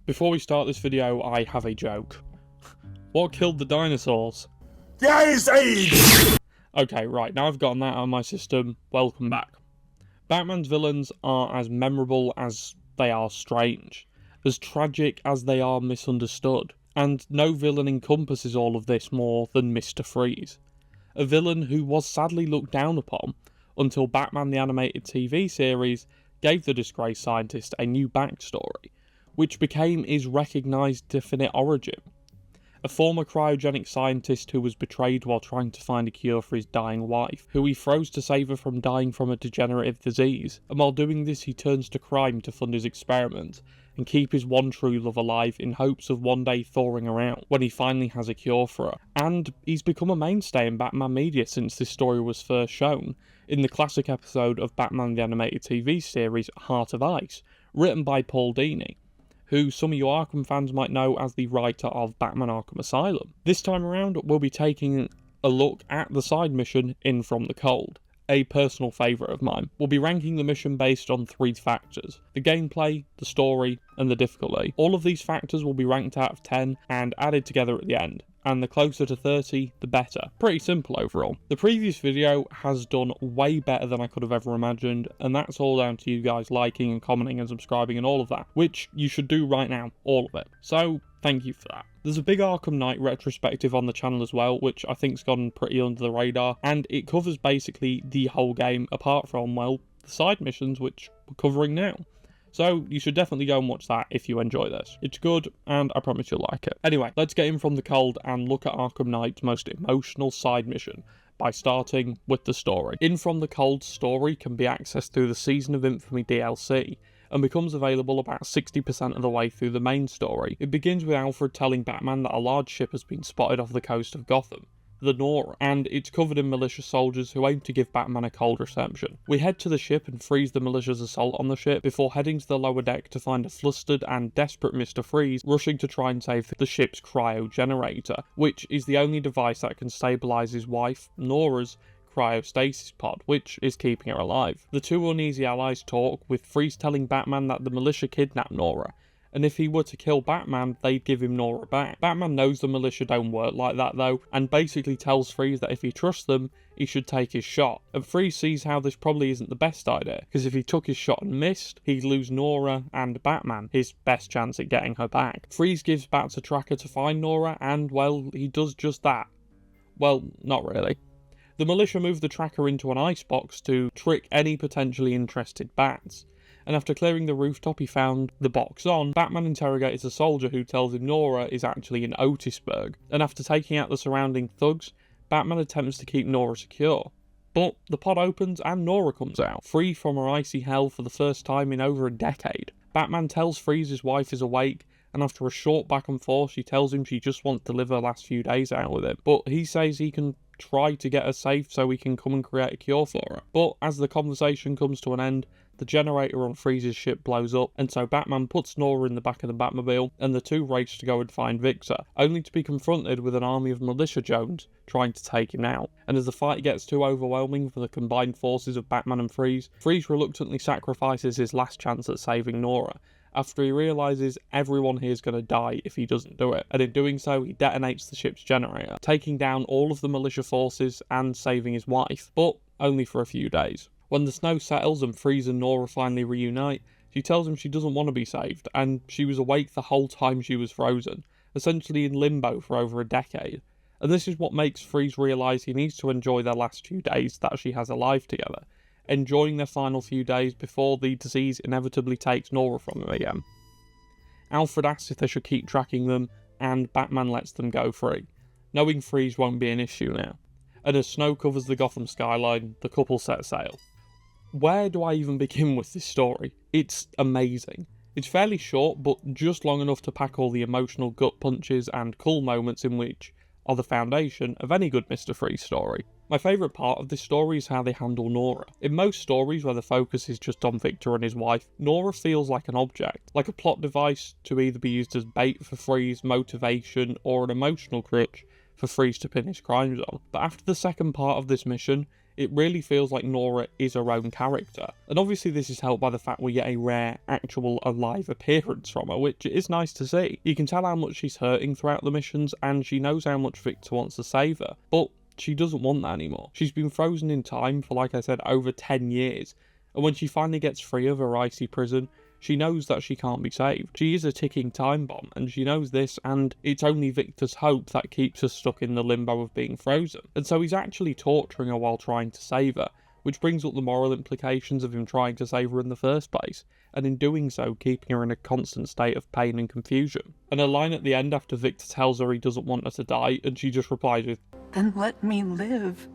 Before we start this video, I have a joke. What killed the dinosaurs? The Ice Age! Okay, right, now I've gotten that out of my system, welcome back. Batman's villains are as memorable as they are strange, as tragic as they are misunderstood, and no villain encompasses all of this more than Mr. Freeze. A villain who was sadly looked down upon until Batman the Animated TV series gave the disgraced scientist a new backstory, which became his recognised definite origin. A former cryogenic scientist who was betrayed while trying to find a cure for his dying wife, who he froze to save her from dying from a degenerative disease, and while doing this he turns to crime to fund his experiment and keep his one true love alive in hopes of one day thawing her out when he finally has a cure for her. And he's become a mainstay in Batman media since this story was first shown in the classic episode of Batman the Animated TV series Heart of Ice, written by Paul Dini, who some of you Arkham fans might know as the writer of Batman Arkham Asylum. This time around, we'll be taking a look at the side mission In From the Cold, a personal favourite of mine. We'll be ranking the mission based on 3 factors: the gameplay, the story, and the difficulty. All of these factors will be ranked out of 10 and added together at the end, and the closer to 30, the better. Pretty simple overall. The previous video has done way better than I could have ever imagined, and that's all down to you guys liking and commenting and subscribing and all of that, which you should do right now, all of it. So, thank you for that. There's a big Arkham Knight retrospective on the channel as well, which I think's gone pretty under the radar, and it covers basically the whole game, apart from, well, the side missions, which we're covering now. So you should definitely go and watch that if you enjoy this. It's good, and I promise you'll like it. Anyway, let's get in from the cold and look at Arkham Knight's most emotional side mission by starting with the story. In From the Cold story can be accessed through the Season of Infamy DLC, and becomes available about 60% of the way through the main story. It begins with Alfred telling Batman that a large ship has been spotted off the coast of Gotham, the Nora, and it's covered in militia soldiers who aim to give Batman a cold reception. We head to the ship and freeze the militia's assault on the ship before heading to the lower deck to find a flustered and desperate Mr. Freeze rushing to try and save the ship's cryogenerator, which is the only device that can stabilise his wife, Nora's, cryostasis pod, which is keeping her alive. The two uneasy allies talk, with Freeze telling Batman that the militia kidnapped Nora, and if he were to kill Batman, they'd give him Nora back. Batman knows the militia don't work like that though, and basically tells Freeze that if he trusts them, he should take his shot. And Freeze sees how this probably isn't the best idea, because if he took his shot and missed, he'd lose Nora and Batman, his best chance at getting her back. Freeze gives Bats a tracker to find Nora, and, well, he does just that. Well, not really. The militia move the tracker into an icebox to trick any potentially interested bats, and after clearing the rooftop he found the box on, Batman interrogates a soldier who tells him Nora is actually in Otisburg, and after taking out the surrounding thugs, Batman attempts to keep Nora secure. But the pod opens and Nora comes out, free from her icy hell for the first time in over a decade. Batman tells Freeze his wife is awake, and after a short back and forth she tells him she just wants to live her last few days out with him, but he says he can try to get her safe so he can come and create a cure for her. But as the conversation comes to an end, the generator on Freeze's ship blows up, and so Batman puts Nora in the back of the Batmobile, and the two race to go and find Victor, only to be confronted with an army of militia Jones trying to take him out. And as the fight gets too overwhelming for the combined forces of Batman and Freeze, Freeze reluctantly sacrifices his last chance at saving Nora, after he realises everyone here is going to die if he doesn't do it, and in doing so he detonates the ship's generator, taking down all of the militia forces and saving his wife, but only for a few days. When the snow settles and Freeze and Nora finally reunite, she tells him she doesn't want to be saved, and she was awake the whole time she was frozen, essentially in limbo for over a decade. And this is what makes Freeze realise he needs to enjoy their last few days that she has alive together, enjoying their final few days before the disease inevitably takes Nora from him again. Alfred asks if they should keep tracking them, and Batman lets them go free, knowing Freeze won't be an issue now. And as snow covers the Gotham skyline, the couple set sail. Where do I even begin with this story? It's amazing. It's fairly short, but just long enough to pack all the emotional gut punches and cool moments in which are the foundation of any good Mr. Freeze story. My favourite part of this story is how they handle Nora. In most stories where the focus is just on Victor and his wife, Nora feels like an object, like a plot device to either be used as bait for Freeze, motivation, or an emotional crutch for Freeze to pin his crimes on. But after the second part of this mission, It really feels like Nora is her own character. And obviously this is helped by the fact we get a rare, actual, alive appearance from her, which is nice to see. You can tell how much she's hurting throughout the missions, and she knows how much Victor wants to save her. But she doesn't want that anymore. She's been frozen in time for, like I said, over 10 years. And when she finally gets free of her icy prison, she knows that she can't be saved. She is a ticking time bomb, and she knows this, and it's only Victor's hope that keeps her stuck in the limbo of being frozen. And so he's actually torturing her while trying to save her, which brings up the moral implications of him trying to save her in the first place, and in doing so, keeping her in a constant state of pain and confusion. And a line at the end after Victor tells her he doesn't want her to die, and she just replies with, "Then let me live."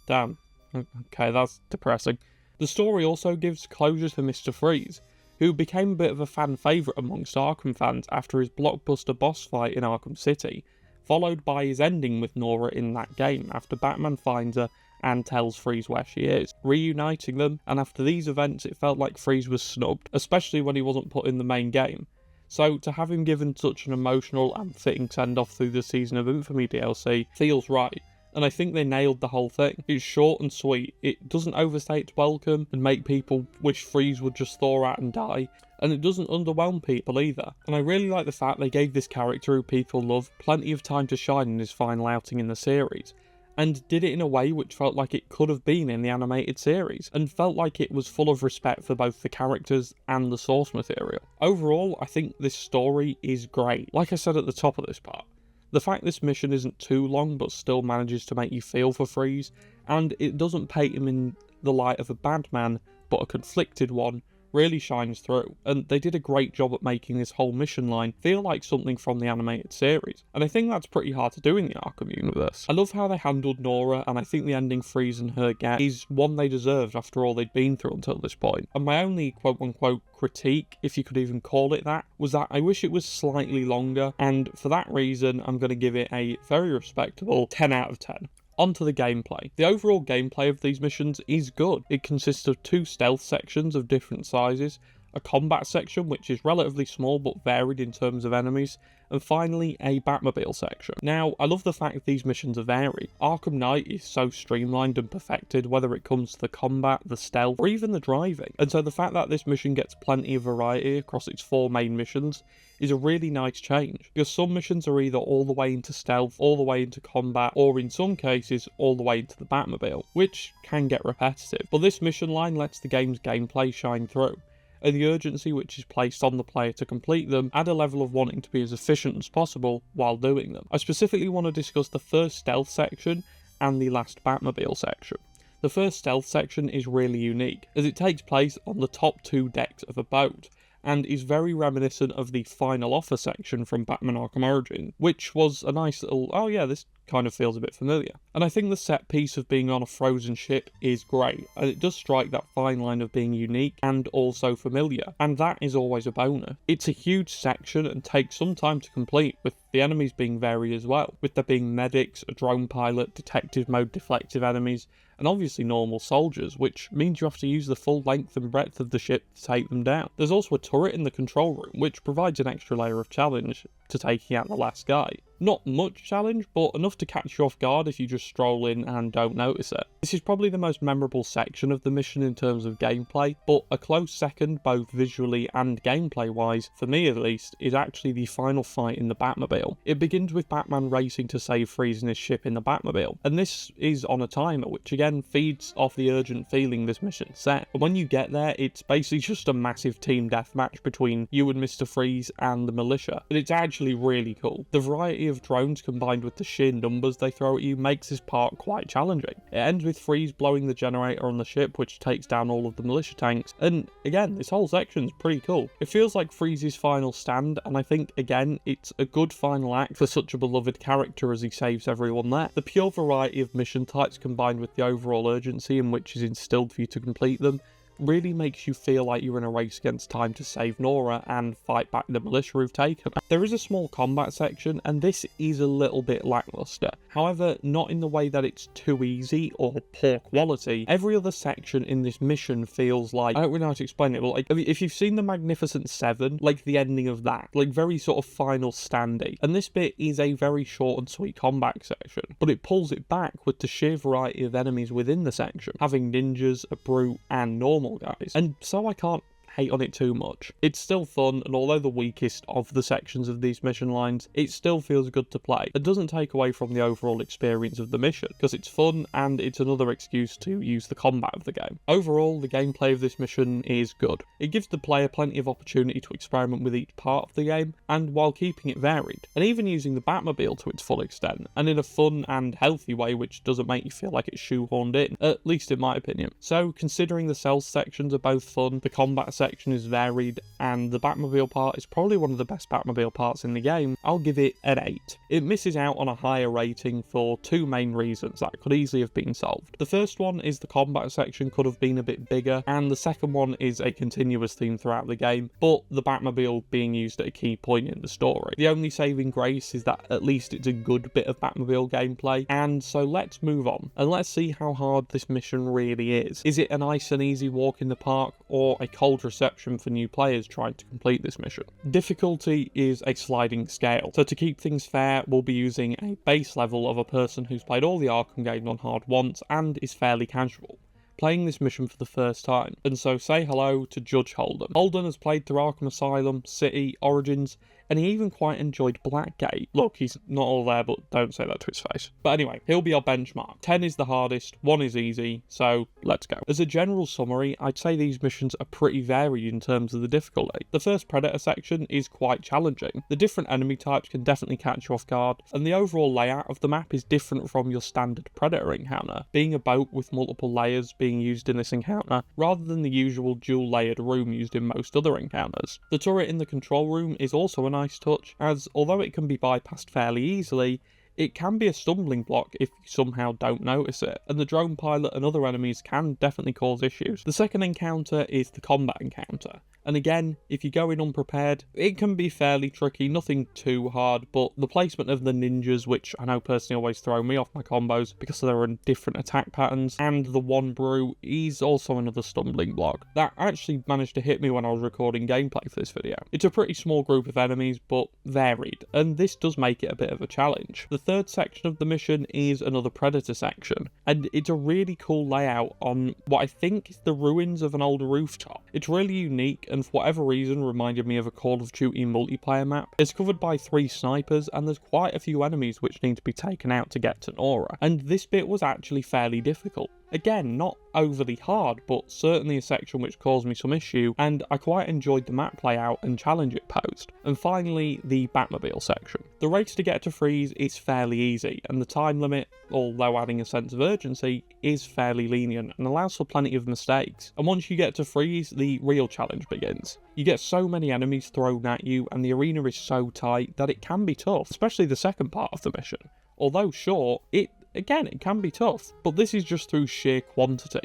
Damn. Okay, that's depressing. The story also gives closure to Mr. Freeze, who became a bit of a fan favourite amongst Arkham fans after his blockbuster boss fight in Arkham City, followed by his ending with Nora in that game after Batman finds her and tells Freeze where she is, reuniting them, and after these events it felt like Freeze was snubbed, especially when he wasn't put in the main game. So to have him given such an emotional and fitting send-off through the Season of Infamy DLC feels right. And I think they nailed the whole thing. It's short and sweet, it doesn't overstay its welcome and make people wish Freeze would just thaw out and die, and it doesn't underwhelm people either. And I really like the fact they gave this character who people love plenty of time to shine in his final outing in the series, and did it in a way which felt like it could have been in the animated series, and felt like it was full of respect for both the characters and the source material. Overall, I think this story is great. Like I said at the top of this part, the fact this mission isn't too long but still manages to make you feel for Freeze, and it doesn't paint him in the light of a bad man but a conflicted one, really shines through, and they did a great job at making this whole mission line feel like something from the animated series, and I think that's pretty hard to do in the Arkham universe. I love how they handled Nora, and I think the ending Freeze and her get is one they deserved after all they'd been through until this point. And my only quote-unquote critique, if you could even call it that, was that I wish it was slightly longer, and for that reason I'm going to give it a very respectable 10 out of 10. Onto the gameplay. The overall gameplay of these missions is good. It consists of 2 stealth sections of different sizes, a combat section which is relatively small but varied in terms of enemies, and finally a Batmobile section. Now, I love the fact these missions are varied. Arkham Knight is so streamlined and perfected, whether it comes to the combat, the stealth, or even the driving. And so the fact that this mission gets plenty of variety across its 4 main missions is a really nice change, because some missions are either all the way into stealth, all the way into combat, or in some cases all the way into the Batmobile, which can get repetitive. But this mission line lets the game's gameplay shine through, and the urgency which is placed on the player to complete them add a level of wanting to be as efficient as possible while doing them. I specifically want to discuss the first stealth section and the last Batmobile section. The first stealth section is really unique, as it takes place on the top 2 decks of a boat, and is very reminiscent of the final offer section from Batman Arkham Origins, which was a nice little, oh yeah, this kind of feels a bit familiar. And I think the set piece of being on a frozen ship is great, and it does strike that fine line of being unique and also familiar, and that is always a bonus. It's a huge section and takes some time to complete, with the enemies being varied as well, with there being medics, a drone pilot, detective mode deflective enemies, and obviously normal soldiers, which means you have to use the full length and breadth of the ship to take them down. There's also a turret in the control room, which provides an extra layer of challenge to taking out the last guy. Not much challenge, but enough to catch you off guard if you just stroll in and don't notice it. This is probably the most memorable section of the mission in terms of gameplay, but a close second, both visually and gameplay wise, for me at least, is actually the final fight in the Batmobile. It begins with Batman racing to save Freeze and his ship in the Batmobile, and this is on a timer, which again feeds off the urgent feeling this mission set. And when you get there, it's basically just a massive team deathmatch between you and Mr. Freeze and the militia, and it's actually really cool. The variety of drones combined with the sheer numbers they throw at you makes this part quite challenging. It ends with Freeze blowing the generator on the ship, which takes down all of the militia tanks, and again, this whole section's pretty cool. It feels like Freeze's final stand, and I think again it's a good final act for such a beloved character as he saves everyone there. The pure variety of mission types combined with the overall urgency in which is instilled for you to complete them really makes you feel like you're in a race against time to save Nora and fight back the militia who've taken her. There is a small combat section, and this is a little bit lackluster. However, not in the way that it's too easy or poor quality. Every other section in this mission feels like, I don't really know how to explain it, but like, if you've seen the Magnificent Seven, like the ending of that, like very sort of final standy. And this bit is a very short and sweet combat section, but it pulls it back with the sheer variety of enemies within the section, having ninjas, a brute, and normal guys. And so I can't hate on it too much. It's still fun, and although the weakest of the sections of these mission lines, it still feels good to play. It doesn't take away from the overall experience of the mission, because it's fun and it's another excuse to use the combat of the game. Overall, the gameplay of this mission is good. It gives the player plenty of opportunity to experiment with each part of the game, and while keeping it varied, and even using the Batmobile to its full extent, and in a fun and healthy way which doesn't make you feel like it's shoehorned in, at least in my opinion. So, considering the stealth sections are both fun, the combat section is varied, and the Batmobile part is probably one of the best Batmobile parts in the game, I'll give it an 8. It misses out on a higher rating for two main reasons that could easily have been solved. The first one is the combat section could have been a bit bigger, and the second one is a continuous theme throughout the game, but the Batmobile being used at a key point in the story. The only saving grace is that at least it's a good bit of Batmobile gameplay, and so let's move on, and let's see how hard this mission really is. Is it a nice and easy walk in the park, or a cold reception for new players trying to complete this mission? Difficulty is a sliding scale, so to keep things fair, we'll be using a base level of a person who's played all the Arkham games on hard once and is fairly casual, playing this mission for the first time. And so say hello to Judge Holden. Holden has played through Arkham Asylum, City, Origins, and he even quite enjoyed Blackgate. Look, he's not all there, but don't say that to his face. But anyway, he'll be our benchmark. 10 is the hardest, 1 is easy, so let's go. As a general summary, I'd say these missions are pretty varied in terms of the difficulty. The first Predator section is quite challenging. The different enemy types can definitely catch you off guard, and the overall layout of the map is different from your standard Predator encounter, being a boat with multiple layers being used in this encounter, rather than the usual dual-layered room used in most other encounters. The turret in the control room is also a nice touch, as although it can be bypassed fairly easily, it can be a stumbling block if you somehow don't notice it, and the drone pilot and other enemies can definitely cause issues. The second encounter is the combat encounter, and again, if you go in unprepared, it can be fairly tricky, nothing too hard, but the placement of the ninjas, which I know personally always throw me off my combos because they're in different attack patterns, and the one brew is also another stumbling block. That actually managed to hit me when I was recording gameplay for this video. It's a pretty small group of enemies, but varied, and this does make it a bit of a challenge. The third section of the mission is another Predator section, and it's a really cool layout on what I think is the ruins of an old rooftop. It's really unique, and for whatever reason reminded me of a Call of Duty multiplayer map. It's covered by 3 snipers, and there's quite a few enemies which need to be taken out to get to Nora, and this bit was actually fairly difficult. Again, not overly hard, but certainly a section which caused me some issue, and I quite enjoyed the map layout and challenge it posed. And finally, the Batmobile section. The race to get to Freeze is fairly easy, and the time limit, although adding a sense of urgency, is fairly lenient and allows for plenty of mistakes. And once you get to Freeze, the real challenge begins. You get so many enemies thrown at you, and the arena is so tight that it can be tough, especially the second part of the mission. Although short, it can be tough, but this is just through sheer quantity.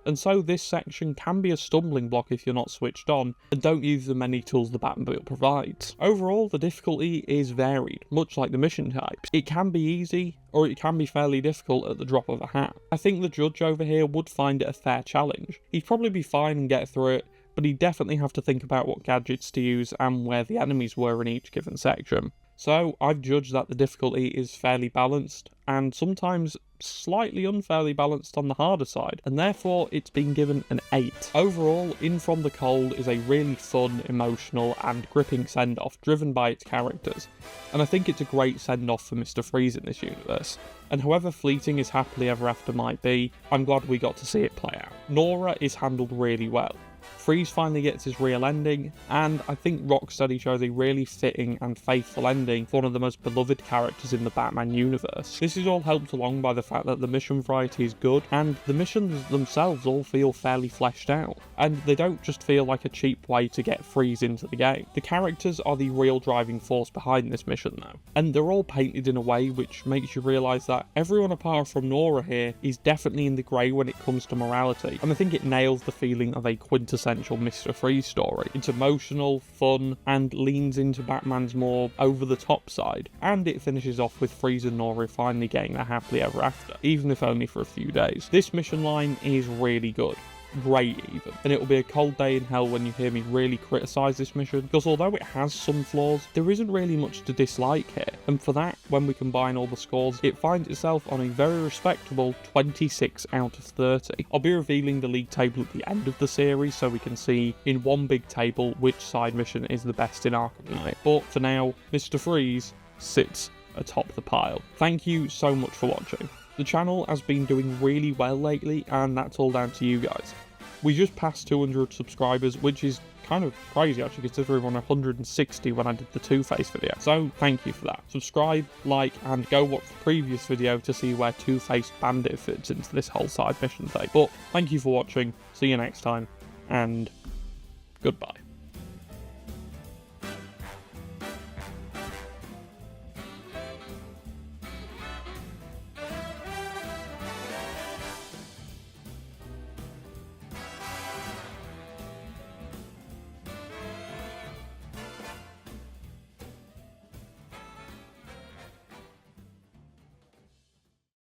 And so this section can be a stumbling block if you're not switched on and don't use the many tools the Batmobile provides. Overall, the difficulty is varied, much like the mission types. It can be easy, or it can be fairly difficult at the drop of a hat. I think the judge over here would find it a fair challenge. He'd probably be fine and get through it, but he'd definitely have to think about what gadgets to use and where the enemies were in each given section. So I've judged that the difficulty is fairly balanced, and sometimes slightly unfairly balanced on the harder side, and therefore it's been given an 8. Overall, In From the Cold is a really fun, emotional and gripping send-off driven by its characters, and I think it's a great send-off for Mr. Freeze in this universe. And however fleeting his happily ever after might be, I'm glad we got to see it play out. Nora is handled really well. Freeze finally gets his real ending, and I think Rocksteady chose a really fitting and faithful ending for one of the most beloved characters in the Batman universe. This is all helped along by the fact that the mission variety is good, and the missions themselves all feel fairly fleshed out, and they don't just feel like a cheap way to get Freeze into the game. The characters are the real driving force behind this mission though, and they're all painted in a way which makes you realise that everyone apart from Nora here is definitely in the grey when it comes to morality, and I think it nails the feeling of a quintessential quintessential Mr. Freeze story. It's emotional, fun, and leans into Batman's more over-the-top side, and it finishes off with Freeze and Nora finally getting their happily ever after, even if only for a few days. This mission line is really good. Great even, and it will be a cold day in hell when you hear me really criticise this mission, because although it has some flaws, there isn't really much to dislike here, and for that, when we combine all the scores, it finds itself on a very respectable 26 out of 30. I'll be revealing the league table at the end of the series so we can see in one big table which side mission is the best in Arkham Knight, but for now, Mr. Freeze sits atop the pile. Thank you so much for watching. The channel has been doing really well lately, and that's all down to you guys. We just passed 200 subscribers, which is kind of crazy actually, considering we're on 160 when I did the Two-Face video. So thank you for that. Subscribe, like, and go watch the previous video to see where Two-Face Bandit fits into this whole side mission thing. But thank you for watching, see you next time, and goodbye.